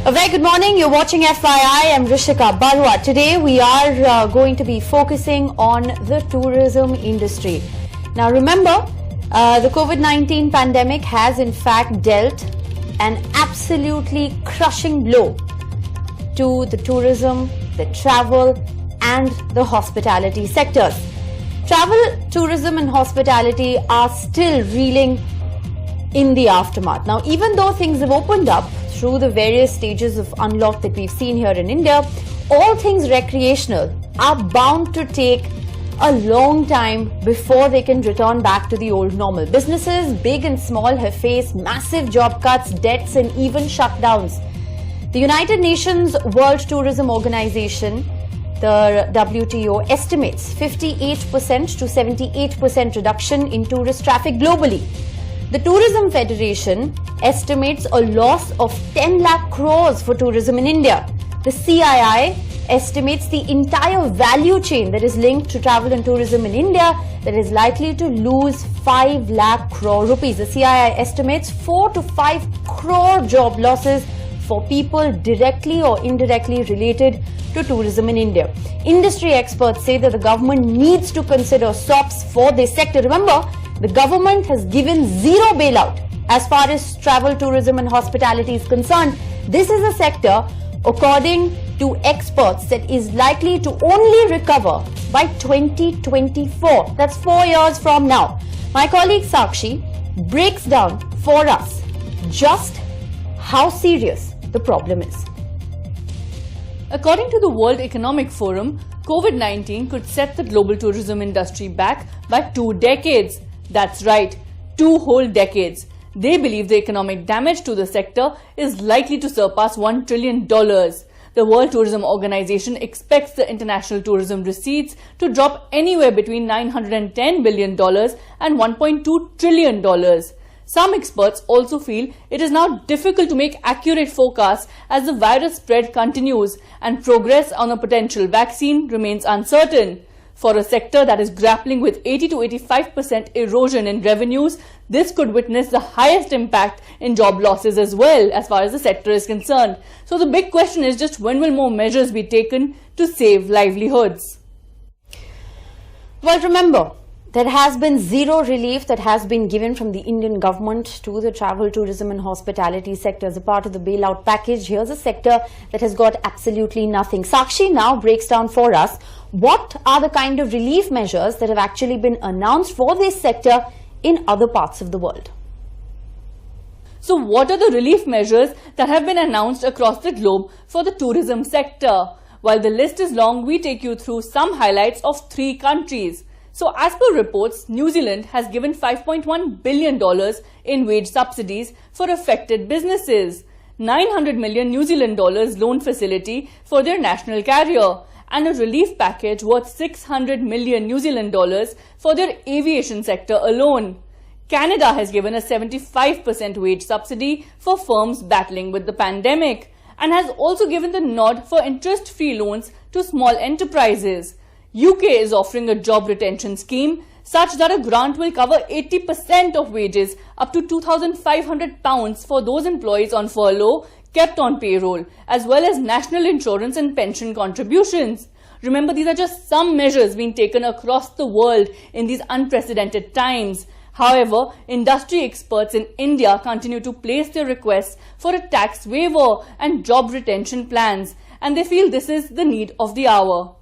A very good morning. You're watching FYI. I'm Rishika Barua. Today we are going to be focusing on the tourism industry. Now remember, the COVID-19 pandemic has in fact dealt an absolutely crushing blow to the tourism, the travel and the hospitality sectors. Travel, tourism and hospitality are still reeling in the aftermath. Now, even though things have opened up through the various stages of unlock that we've seen here in India, all things recreational are bound to take a long time before they can return back to the old normal. Businesses, big and small, have faced massive job cuts, debts and even shutdowns. The United Nations World Tourism Organization, the WTO, estimates 58% to 78% reduction in tourist traffic globally. The Tourism Federation estimates a loss of 10 lakh crores for tourism in India. The CII estimates the entire value chain that is linked to travel and tourism in India that is likely to lose 5 lakh crore rupees. The CII estimates 4 to 5 crore job losses for people directly or indirectly related to tourism in India. Industry experts say that the government needs to consider SOPs for this sector. Remember, the government has given zero bailout as far as travel, tourism and hospitality is concerned. This is a sector, according to experts, that is likely to only recover by 2024. That's 4 years from now. My colleague Sakshi breaks down for us just how serious the problem is. According to the World Economic Forum, COVID-19 could set the global tourism industry back by 2 decades. That's right, 2 whole decades. They believe the economic damage to the sector is likely to surpass $1 trillion. The World Tourism Organization expects the international tourism receipts to drop anywhere between $910 billion and $1.2 trillion. Some experts also feel it is now difficult to make accurate forecasts as the virus spread continues and progress on a potential vaccine remains uncertain. For a sector that is grappling with 80 to 85% erosion in revenues, this could witness the highest impact in job losses as well as far as the sector is concerned. So the big question is just when will more measures be taken to save livelihoods? Well, remember, there has been zero relief that has been given from the Indian government to the travel, tourism and hospitality sector as a part of the bailout package. Here's a sector that has got absolutely nothing. Sakshi now breaks down for us what are the kind of relief measures that have actually been announced for this sector in other parts of the world. So what are the relief measures that have been announced across the globe for the tourism sector? While the list is long, we take you through some highlights of 3 countries. So as per reports, New Zealand has given $5.1 billion in wage subsidies for affected businesses, 900 million New Zealand dollars loan facility for their national carrier, and a relief package worth 600 million New Zealand dollars for their aviation sector alone. Canada has given a 75% wage subsidy for firms battling with the pandemic and has also given the nod for interest-free loans to small enterprises. UK is offering a job retention scheme such that a grant will cover 80% of wages up to £2,500 for those employees on furlough kept on payroll, as well as national insurance and pension contributions. Remember, these are just some measures being taken across the world in these unprecedented times. However, industry experts in India continue to place their requests for a tax waiver and job retention plans, and they feel this is the need of the hour.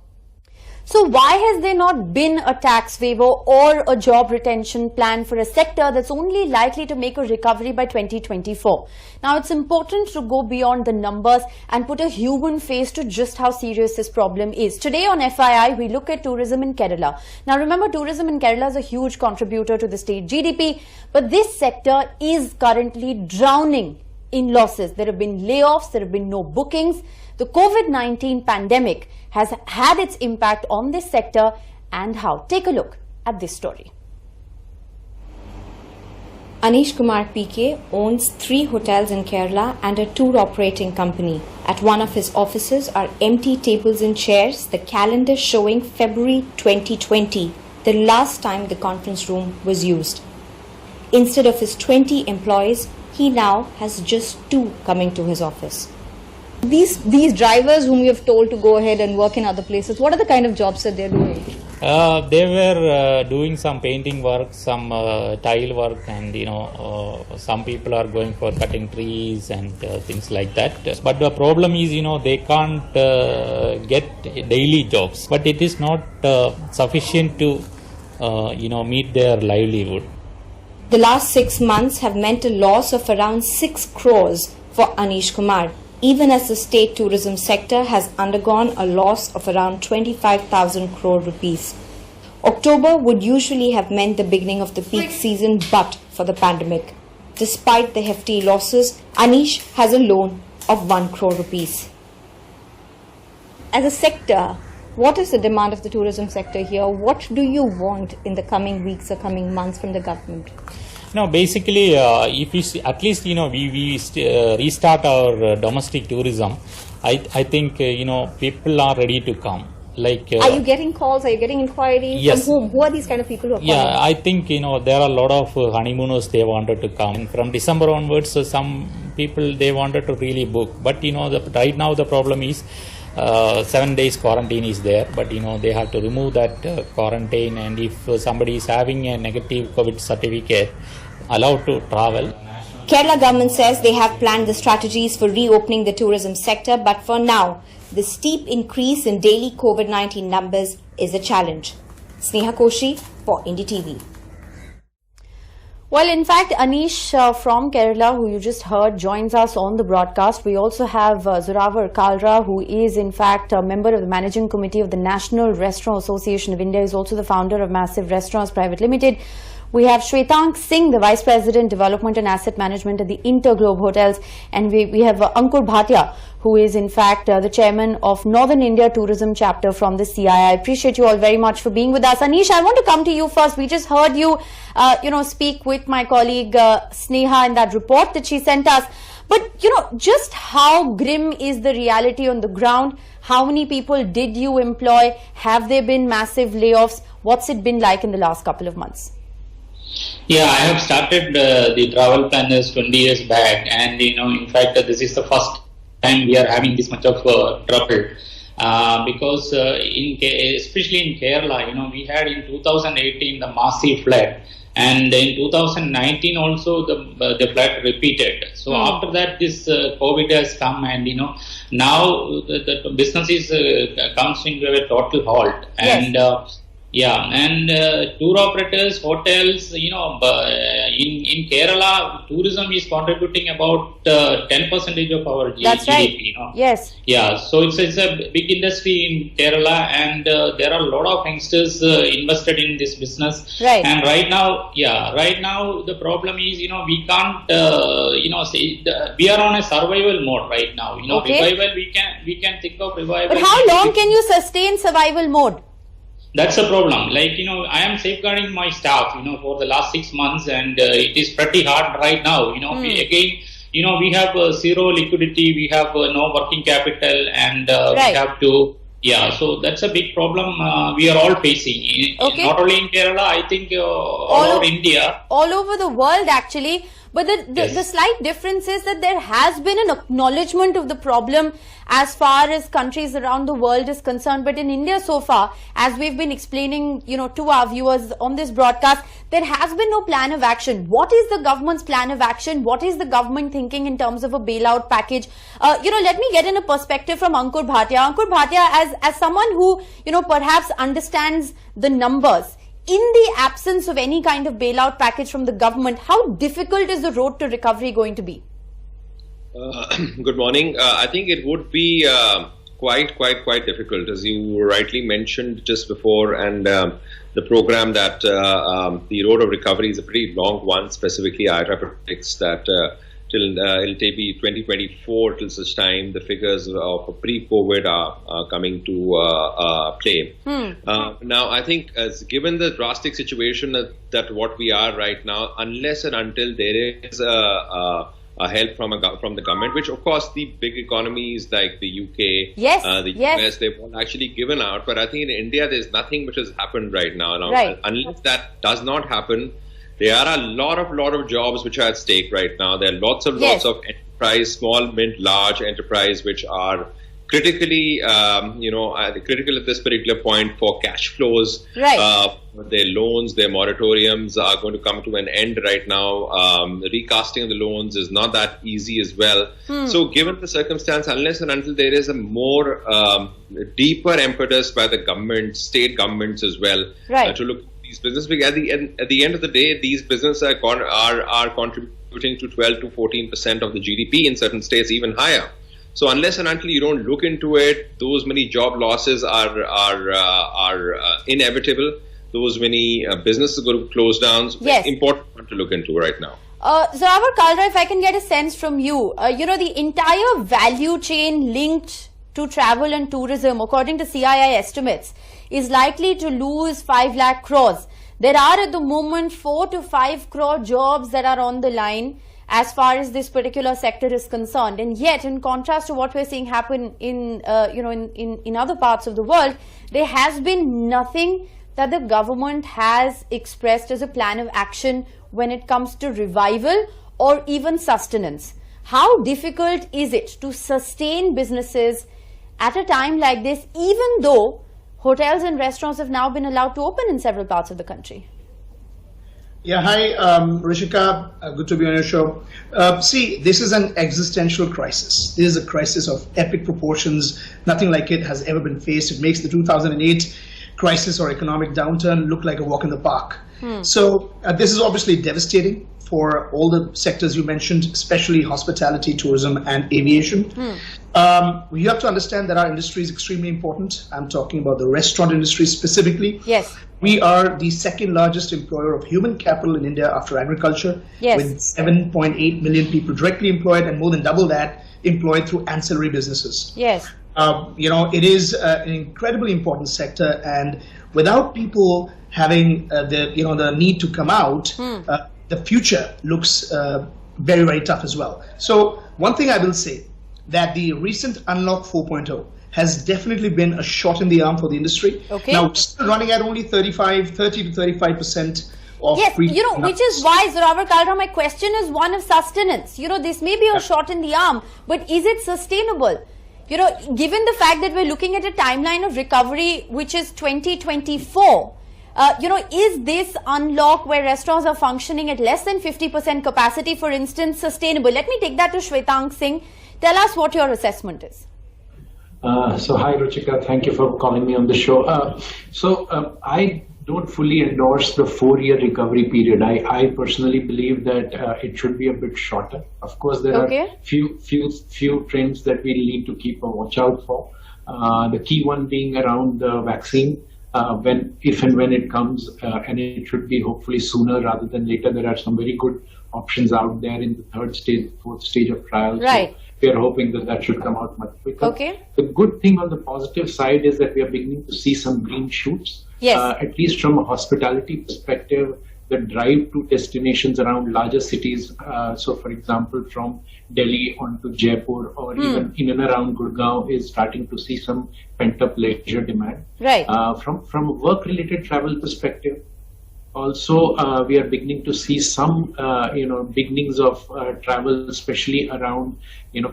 So why has there not been a tax waiver or a job retention plan for a sector that's only likely to make a recovery by 2024? Now, it's important to go beyond the numbers and put a human face to just how serious this problem is. Today on FII, we look at tourism in Kerala. Now, remember, tourism in Kerala is a huge contributor to the state GDP, but this sector is currently drowning in losses. There have been layoffs, there have been no bookings. The COVID-19 pandemic has had its impact on this sector and how. Take a look at this story. Anish Kumar PK owns 3 hotels in Kerala and a tour operating company. At one of his offices are empty tables and chairs, the calendar showing February 2020, the last time the conference room was used. Instead of his 20 employees, he now has just 2 coming to his office. These drivers whom you have told to go ahead and work in other places, what are the kind of jobs that they're doing? They were doing some painting work, some tile work, and some people are going for cutting trees and things like that. But the problem is, they can't get daily jobs. But it is not sufficient to meet their livelihood. The last 6 months have meant a loss of around 6 crores for Anish Kumar, even as the state tourism sector has undergone a loss of around 25,000 crore rupees. October would usually have meant the beginning of the peak season but for the pandemic. Despite the hefty losses, Anish has a loan of 1 crore rupees. As a sector, what is the demand of the tourism sector here? What do you want in the coming weeks or coming months from the government? No, basically, if we see, at least we restart our domestic tourism, I think people are ready to come. Like, are you getting calls? Are you getting inquiries? Yes. From whom? Who are these kind of people who are calling? Yeah, I think there are a lot of honeymooners they wanted to come. And from December onwards, some people they wanted to really book. But right now the problem is 7 days quarantine is there. But they have to remove that quarantine. And if somebody is having a negative COVID certificate, allowed to travel. Kerala government says they have planned the strategies for reopening the tourism sector, but for now, the steep increase in daily COVID-19 numbers is a challenge. Sneha Koshi for Indie TV. Well, in fact, Anish from Kerala, who you just heard, joins us on the broadcast. We also have Zorawar Kalra, who is in fact a member of the Managing Committee of the National Restaurant Association of India. He is also the founder of Massive Restaurants Private Limited. We have Shwetank Singh, the Vice President, Development and Asset Management at the Interglobe Hotels. And we have Ankur Bhatia, who is in fact the Chairman of Northern India Tourism Chapter from the CII. I appreciate you all very much for being with us. Anish, I want to come to you first. We just heard you, speak with my colleague Sneha in that report that she sent us. But, just how grim is the reality on the ground? How many people did you employ? Have there been massive layoffs? What's it been like in the last couple of months? Yeah, I have started the travel planners 20 years back, and in fact, this is the first time we are having this much of trouble because especially in Kerala, we had in 2018 the massive flood, and in 2019 also the flood repeated. So after that, this COVID has come, and now the business is comes into a total halt, and. Tour operators, hotels, in Kerala, tourism is contributing about 10% of our GDP. That's right. Yes. Yeah, so it's a big industry in Kerala, and there are a lot of youngsters invested in this business. Right. And right now the problem is, we can't, we are on a survival mode right now. Okay. Revival, we can think of revival. But how long can you sustain survival mode? That's the problem. Like, I am safeguarding my staff, for the last 6 months, and it is pretty hard right now. We have zero liquidity, we have no working capital, and right. we have to, so that's a big problem we are all facing. Okay. Not only in Kerala, I think all over India. All over the world, actually. But the slight difference is that there has been an acknowledgement of the problem as far as countries around the world is concerned. But in India so far, as we've been explaining, to our viewers on this broadcast, there has been no plan of action. What is the government's plan of action? What is the government thinking in terms of a bailout package? Let me get in a perspective from Ankur Bhatia. Ankur Bhatia, as someone who, perhaps understands the numbers, in the absence of any kind of bailout package from the government, how difficult is the road to recovery going to be? Good morning. I think it would be quite difficult, as you rightly mentioned just before, and the program that the road of recovery is a pretty long one. Specifically, IRA predicts that it'll be 2024 till such time the figures of pre-COVID are coming to play. Now, I think given the drastic situation that what we are right now, unless and until there is a help from the government, which of course the big economies like the UK, the US, they've all actually given out. But I think in India there's nothing which has happened right now. Right. Unless that does not happen, there are a lot of jobs which are at stake right now. There are lots of enterprise, small, mid, large enterprise, which are critically, critical at this particular point for cash flows. Right. Their loans, their moratoriums are going to come to an end right now. The recasting of the loans is not that easy as well. So given the circumstance, unless and until there is a more deeper impetus by the government, state governments as well, right, to look at these businesses, because at the end of the day, these businesses are contributing to 12 to 14% of the GDP in certain states, even higher. So unless and until you don't look into it, those many job losses are inevitable. Those many businesses are going to close down. So yes. Important one to look into right now. Zorawar Kalra, if I can get a sense from you, the entire value chain linked to travel and tourism, according to CII estimates, is likely to lose 5 lakh crores. There are at the moment 4 to 5 crore jobs that are on the line as far as this particular sector is concerned, and yet, in contrast to what we're seeing happen in other parts of the world, there has been nothing that the government has expressed as a plan of action when it comes to revival or even sustenance. How difficult is it to sustain businesses at a time like this, even though hotels and restaurants have now been allowed to open in several parts of the country? Yeah, hi, Rishika. Good to be on your show. See, this is an existential crisis. This is a crisis of epic proportions. Nothing like it has ever been faced. It makes the 2008 crisis or economic downturn look like a walk in the park. So this is obviously devastating for all the sectors you mentioned, especially hospitality, tourism, and aviation. You have to understand that our industry is extremely important. I'm talking about the restaurant industry specifically. Yes. We are the second largest employer of human capital in India after agriculture, yes, with 7.8 million people directly employed and more than double that employed through ancillary businesses. Yes. It is an incredibly important sector, and without people having the need to come out, the future looks very, very tough as well. So one thing I will say, that the recent Unlock 4.0 has definitely been a shot in the arm for the industry. Okay. Now, we're still running at only 30 to 35% of yes, which is why, Zorawar Kalra, my question is one of sustenance. This may be a shot in the arm, but is it sustainable? Given the fact that we're looking at a timeline of recovery, which is 2024, is this unlock where restaurants are functioning at less than 50% capacity, for instance, sustainable? Let me take that to Shwetank Singh. Tell us what your assessment is. So hi Ruchika, thank you for calling me on the show. I don't fully endorse the 4-year recovery period. I personally believe that it should be a bit shorter. Of course, there are few trends that we need to keep a watch out for. The key one being around the vaccine. If and when it comes, and it should be hopefully sooner rather than later. There are some very good options out there in the 3rd stage, 4th stage of trials. Right. So we are hoping that should come out much quicker. Okay. The good thing on the positive side is that we are beginning to see some green shoots. Yes. At least from a hospitality perspective, the drive to destinations around larger cities. So, for example, from Delhi on to Jaipur or even in and around Gurgaon is starting to see some pent-up leisure demand. Right. From a work-related travel perspective, also we are beginning to see some beginnings of travel, especially around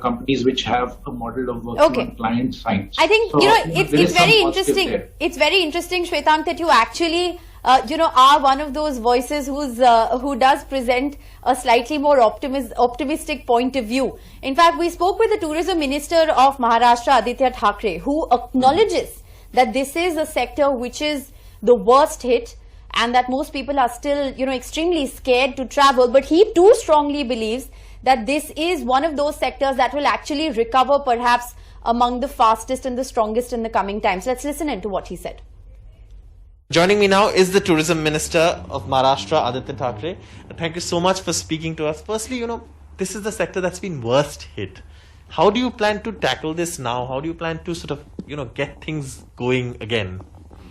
companies which have a model of working on client sites. I think it's very interesting. There. It's very interesting, Shwetank, that you actually are one of those voices who does present a slightly more optimistic point of view. In fact, we spoke with the tourism minister of Maharashtra, Aditya Thackeray, who acknowledges that this is a sector which is the worst hit, and that most people are still, extremely scared to travel. But he too strongly believes that this is one of those sectors that will actually recover perhaps among the fastest and the strongest in the coming times. Let's listen into what he said. Joining me now is the Tourism Minister of Maharashtra, Aditya Thackeray. Thank you so much for speaking to us. Firstly, this is the sector that's been worst hit. How do you plan to tackle this now? How do you plan to sort of, get things going again?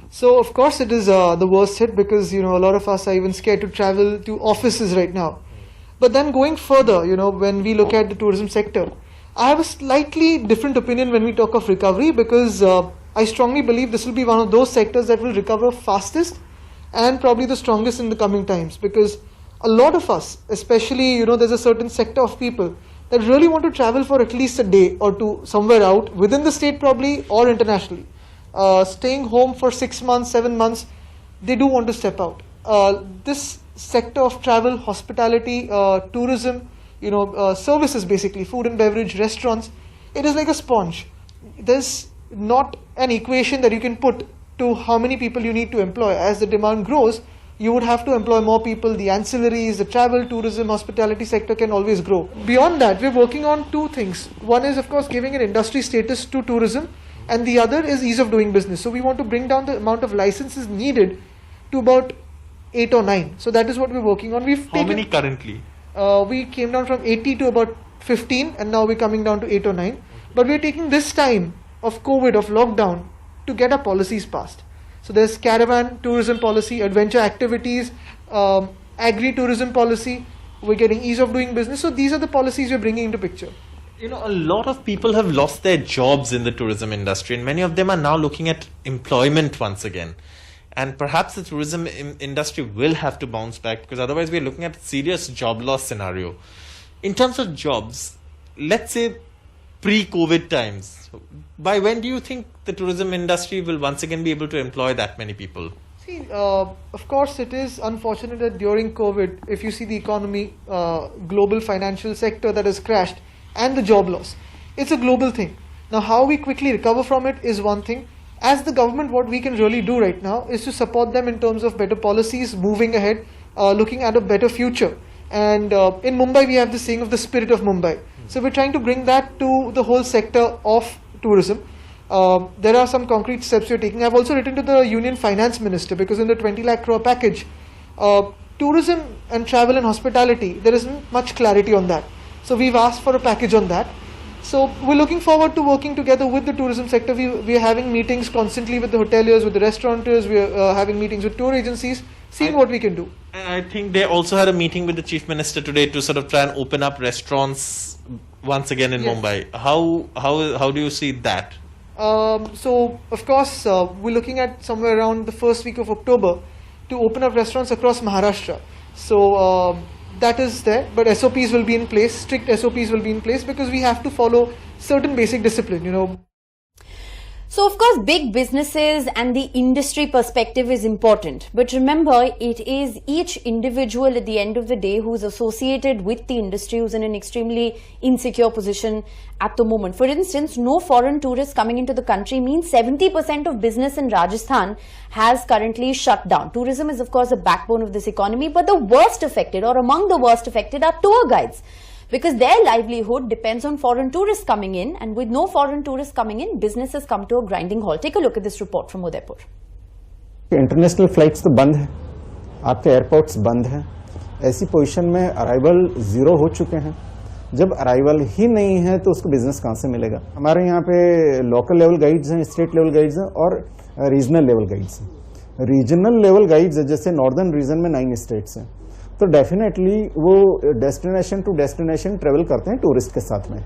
So, of course, it is the worst hit because, a lot of us are even scared to travel to offices right now. But then going further, when we look at the tourism sector, I have a slightly different opinion when we talk of recovery because I strongly believe this will be one of those sectors that will recover fastest and probably the strongest in the coming times, because a lot of us, especially, there's a certain sector of people that really want to travel for at least a day or two somewhere out, within the state probably or internationally. Staying home for 6 months, 7 months, they do want to step out. This sector of travel, hospitality, tourism, services basically, food and beverage, restaurants, it is like a sponge. There's not an equation that you can put to how many people you need to employ. As the demand grows, you would have to employ more people. The ancillaries, the travel, tourism, hospitality sector can always grow. Beyond that, we're working on two things. One is, of course, giving an industry status to tourism, and the other is ease of doing business. So we want to bring down the amount of licenses needed to about 8 or 9. So that is what we're working on. How many currently? We came down from 80 to about 15, and now we're coming down to 8 or 9. But we're taking this time of COVID, of lockdown, to get our policies passed. So there's caravan tourism policy, adventure activities, agri-tourism policy. We're getting ease of doing business. So these are the policies we're bringing into picture. A lot of people have lost their jobs in the tourism industry, and many of them are now looking at employment once again. And perhaps the tourism industry will have to bounce back, because otherwise we're looking at a serious job loss scenario. In terms of jobs, let's say pre-COVID times, by when do you think the tourism industry will once again be able to employ that many people? See, of course it is unfortunate that during COVID, if you see the economy, global financial sector that has crashed, and the job loss, it's a global thing. Now how we quickly recover from it is one thing. As the government, what we can really do right now is to support them in terms of better policies, moving ahead, looking at a better future. And in Mumbai, we have the saying of the spirit of Mumbai. So we're trying to bring that to the whole sector of tourism. There are some concrete steps we're taking. I've also written to the Union Finance Minister, because in the 20 lakh crore package, tourism and travel and hospitality, there isn't much clarity on that. So we've asked for a package on that. So we're looking forward to working together with the tourism sector. We are having meetings constantly with the hoteliers, with the restaurateurs. We are having meetings with tour agencies, seeing what we can do. I think they also had a meeting with the Chief Minister today to sort of try and open up restaurants once again in Mumbai. How do you see that? So of course we're looking at somewhere around the first week of October to open up restaurants across Maharashtra. So that is there, but SOPs will be in place, strict SOPs will be in place, because we have to follow certain basic discipline, So of course, big businesses and the industry perspective is important. But remember, it is each individual at the end of the day who's associated with the industry who's in an extremely insecure position at the moment. For instance, no foreign tourists coming into the country means 70% of business in Rajasthan has currently shut down. Tourism is of course a backbone of this economy, but the worst affected, or among the worst affected, are tour guides, because their livelihood depends on foreign tourists coming in, and with no foreign tourists coming in, business has come to a grinding halt. Take a look at this report from Udaipur. International flights तो बंद है, आपके airports बंद हैं, ऐसी position में arrival zero हो चुके हैं. जब अराइवल ही नहीं है तो उसको बिजनेस कहाँ से मिलेगा? हमारे यहाँ पे लोकल लेवल गाइड्स हैं, स्टेट लेवल गाइड्स हैं और रीजनल लेवल गाइड्स हैं. रीजनल लेवल गाइड्स जैसे नॉर्दर्न रीजन में 9 स्टेट्स हैं, तो डेफिनेटली वो डेस्टिनेशन टू डेस्टिनेशन ट्रेवल करते हैं टूरिस्ट के साथ में,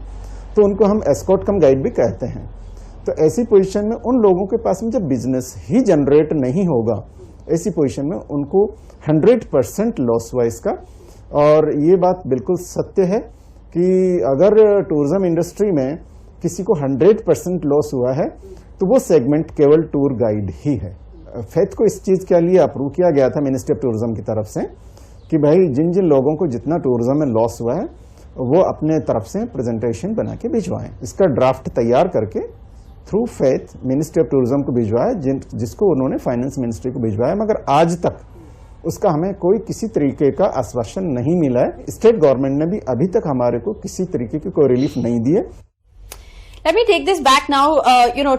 तो उनको हम एस्कॉर्ट कम गाइड भी कहते हैं. तो ऐसी पोजीशन में उन लोगों के पास में जब बिजनेस ही जनरेट नहीं होगा, ऐसी पोजीशन में उनको 100% लॉस हुआ इसका. और ये बात बिल्कुल सत्य है कि अगर टूरिज्म इंडस्ट्री में किसी को 100% लॉस हुआ है तो वो सेगमेंट केवल टूर गाइड ही है. फेथ को इस चीज के लिए अप्रूव किया गया था मिनिस्ट्री ऑफ टूरिज्म की तरफ से कि भाई जिन जिन लोगों को जितना टूरिज्म में लॉस हुआ है वो अपने तरफ से प्रेजेंटेशन बना के भिजवाएं. इसका ड्राफ्ट तैयार करके through faith ministry of tourism को भिजवाया, जिसको उन्होंने फाइनेंस मिनिस्ट्री को भिजवाया, मगर आज तक उसका हमें कोई किसी तरीके का आश्वासन नहीं मिला है. स्टेट गवर्नमेंट ने भी अभी तक हमारे को किसी तरीके की कोई रिलीफ नहीं दी है. Let me take this back now,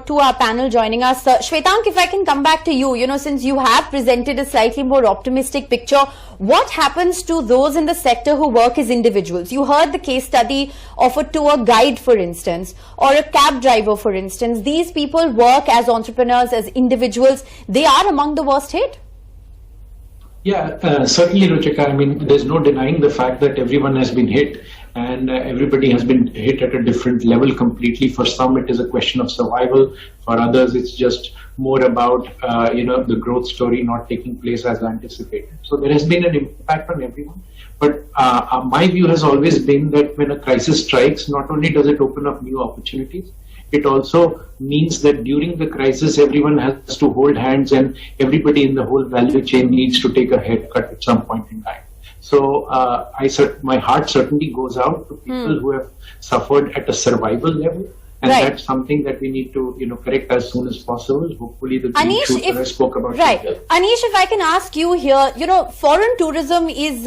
to our panel joining us. Shwetank, if I can come back to you, since you have presented a slightly more optimistic picture, what happens to those in the sector who work as individuals? You heard the case study of a tour guide, for instance, or a cab driver, for instance. These people work as entrepreneurs, as individuals. They are among the worst hit? Yeah, certainly, Ruchika. I mean, there's no denying the fact that everyone has been hit. And everybody has been hit at a different level completely. For some, it is a question of survival. For others, it's just more about the growth story not taking place as anticipated. So there has been an impact on everyone. But my view has always been that when a crisis strikes, not only does it open up new opportunities, it also means that during the crisis, everyone has to hold hands and everybody in the whole value chain needs to take a haircut at some point in time. So my heart certainly goes out to people who have suffered at a survival level. And that's something that we need to, correct as soon as possible. Hopefully, the green shoot that I spoke about. Right, Anish, if I can ask you here, foreign tourism is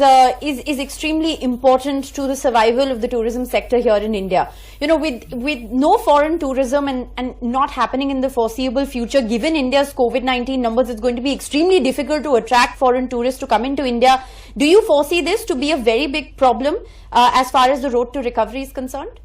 extremely important to the survival of the tourism sector here in India. With no foreign tourism and not happening in the foreseeable future, given India's COVID-19 numbers, it's going to be extremely difficult to attract foreign tourists to come into India. Do you foresee this to be a very big problem as far as the road to recovery is concerned?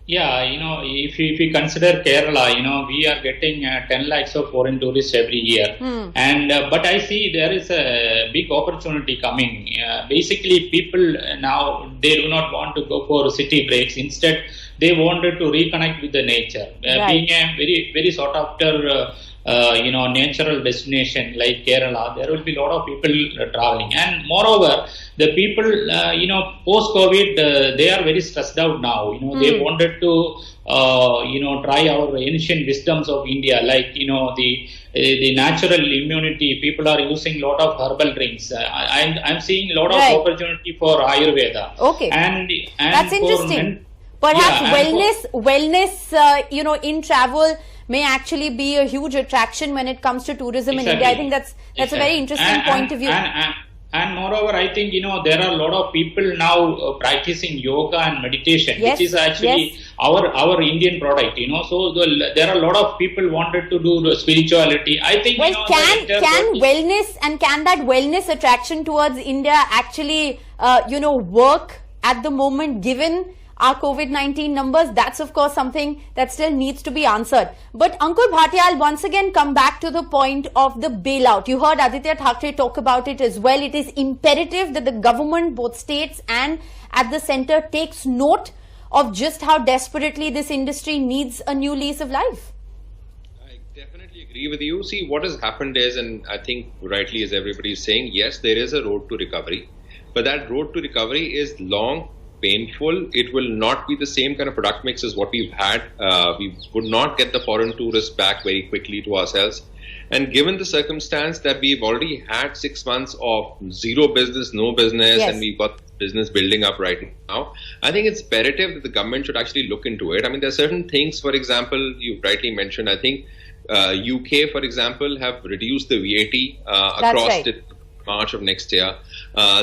Yeah, if we consider Kerala, we are getting 10 lakhs of foreign tourists every year. And but I see there is a big opportunity coming. Basically, people now, they do not want to go for city breaks. Instead, they wanted to reconnect with the nature. Being a very, very sought after natural destination like Kerala, there will be a lot of people traveling. And moreover, the people, post-COVID, they are very stressed out now. They wanted to, try our ancient wisdoms of India, like, the natural immunity. People are using a lot of herbal drinks. I'm seeing a lot of opportunity for Ayurveda. Okay. And that's interesting. Perhaps wellness, in travel may actually be a huge attraction when it comes to tourism in India. I think that's a very interesting point of view. And moreover, I think, there are a lot of people now practicing yoga and meditation, which is actually our Indian product, So there are a lot of people wanted to do the spirituality. I think, can wellness and can that wellness attraction towards India actually, work at the moment given our COVID-19 numbers? That's of course something that still needs to be answered. But Ankur Bhatia, I'll once again come back to the point of the bailout. You heard Aditya Thackeray talk about it as well. It is imperative that the government, both states and at the center, takes note of just how desperately this industry needs a new lease of life. I definitely agree with you. See, what has happened is, and I think rightly as everybody is saying, yes, there is a road to recovery. But that road to recovery is long, painful. It will not be the same kind of product mix as what we've had. We would not get the foreign tourists back very quickly to ourselves. And given the circumstance that we've already had 6 months of zero business, no business, and we've got business building up right now, I think it's imperative that the government should actually look into it. I mean, there are certain things, for example, you rightly mentioned, I think UK, for example, have reduced the VAT across March of next year.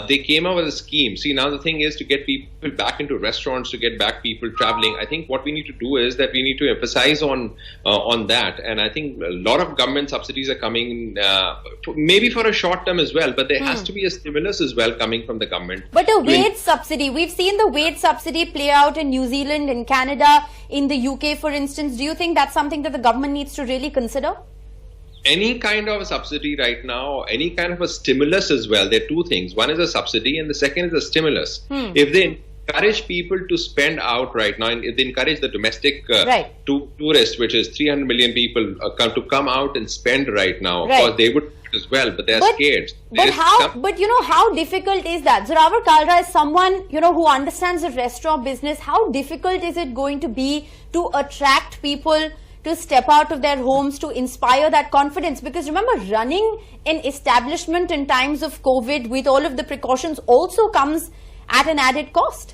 They came out with a scheme. See, now the thing is to get people back into restaurants, to get back people traveling. I think what we need to do is that we need to emphasize on that. And I think a lot of government subsidies are coming, maybe for a short term as well, but there has to be a stimulus as well coming from the government. But a wage subsidy, we've seen the wage subsidy play out in New Zealand, in Canada, in the UK, for instance. Do you think that's something that the government needs to really consider? Any kind of a subsidy right now, any kind of a stimulus as well. There are two things. One is a subsidy and the second is a stimulus. If they encourage people to spend out right now, and if they encourage the domestic tourists, which is 300 million people, to come out and spend right now, of course they would as well, but they're scared. But how difficult is that? Zorawar Kalra is someone, who understands the restaurant business. How difficult is it going to be to attract people to step out of their homes, to inspire that confidence? Because remember, running an establishment in times of COVID with all of the precautions also comes at an added cost.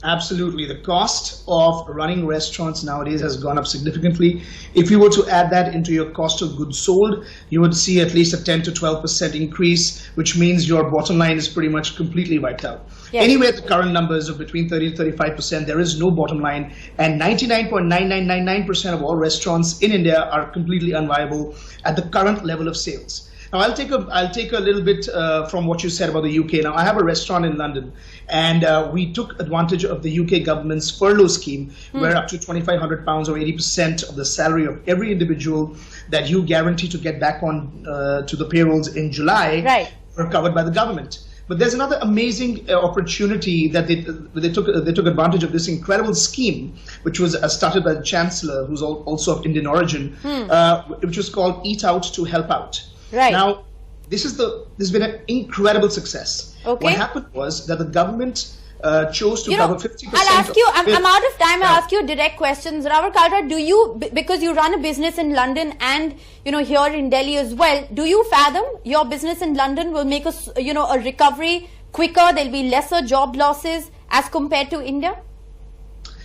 Absolutely. The cost of running restaurants nowadays has gone up significantly. If you were to add that into your cost of goods sold, you would see at least a 10 to 12% increase, which means your bottom line is pretty much completely wiped out. Anyway, the current numbers of between 30 to 35%, there is no bottom line, and 99.9999% of all restaurants in India are completely unviable at the current level of sales. Now, I'll take a little bit from what you said about the UK. Now, I have a restaurant in London, and we took advantage of the UK government's furlough scheme, where up to £2,500 or 80% of the salary of every individual that you guarantee to get back on to the payrolls in July were covered by the government. But there's another amazing opportunity that they took advantage of this incredible scheme, which was started by the Chancellor, who's also of Indian origin, which was called Eat Out to Help Out. Right. Now, this has been an incredible success. Okay. What happened was that the government chose to cover 50%. I'll ask you, I'm out of time, I'll ask you direct questions. Rawar Kalra, do you, because you run a business in London and, here in Delhi as well, do you fathom your business in London will make a recovery quicker, there'll be lesser job losses as compared to India?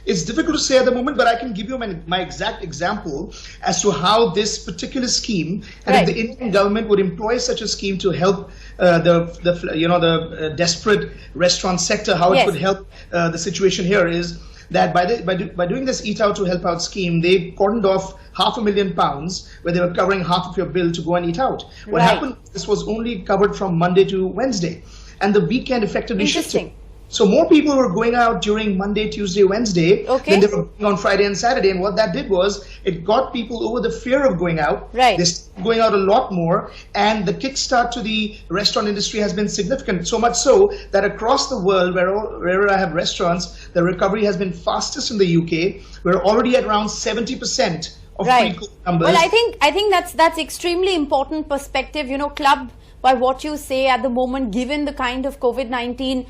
It's difficult to say at the moment, but I can give you my exact example as to how this particular scheme, and if the Indian government would employ such a scheme to help the desperate restaurant sector, how it would help the situation here is that by doing this Eat Out to Help Out scheme, they cordoned off £500,000 where they were covering half of your bill to go and eat out. What happened? This was only covered from Monday to Wednesday, and the weekend effectively shifted. So more people were going out during Monday, Tuesday, Wednesday than they were going on Friday and Saturday. And what that did was it got people over the fear of going out. They started going out a lot more. And the kickstart to the restaurant industry has been significant. So much so that across the world, wherever I have restaurants, the recovery has been fastest in the UK. We're already at around 70% of pre-COVID numbers. Well, I think that's extremely important perspective. Club, by what you say at the moment, given the kind of COVID-19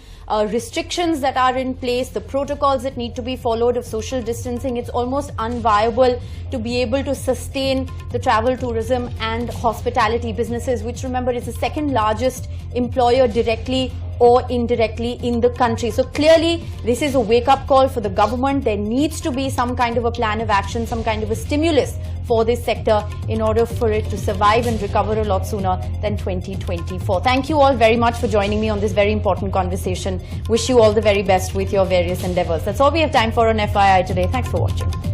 restrictions that are in place, the protocols that need to be followed of social distancing, it's almost unviable to be able to sustain the travel, tourism and hospitality businesses, which, remember, is the second largest employer directly or indirectly in the country. So clearly, this is a wake-up call for the government. There needs to be some kind of a plan of action, some kind of a stimulus for this sector in order for it to survive and recover a lot sooner than 2024. Thank you all very much for joining me on this very important conversation. Wish you all the very best with your various endeavors. That's all we have time for on FYI today. Thanks for watching.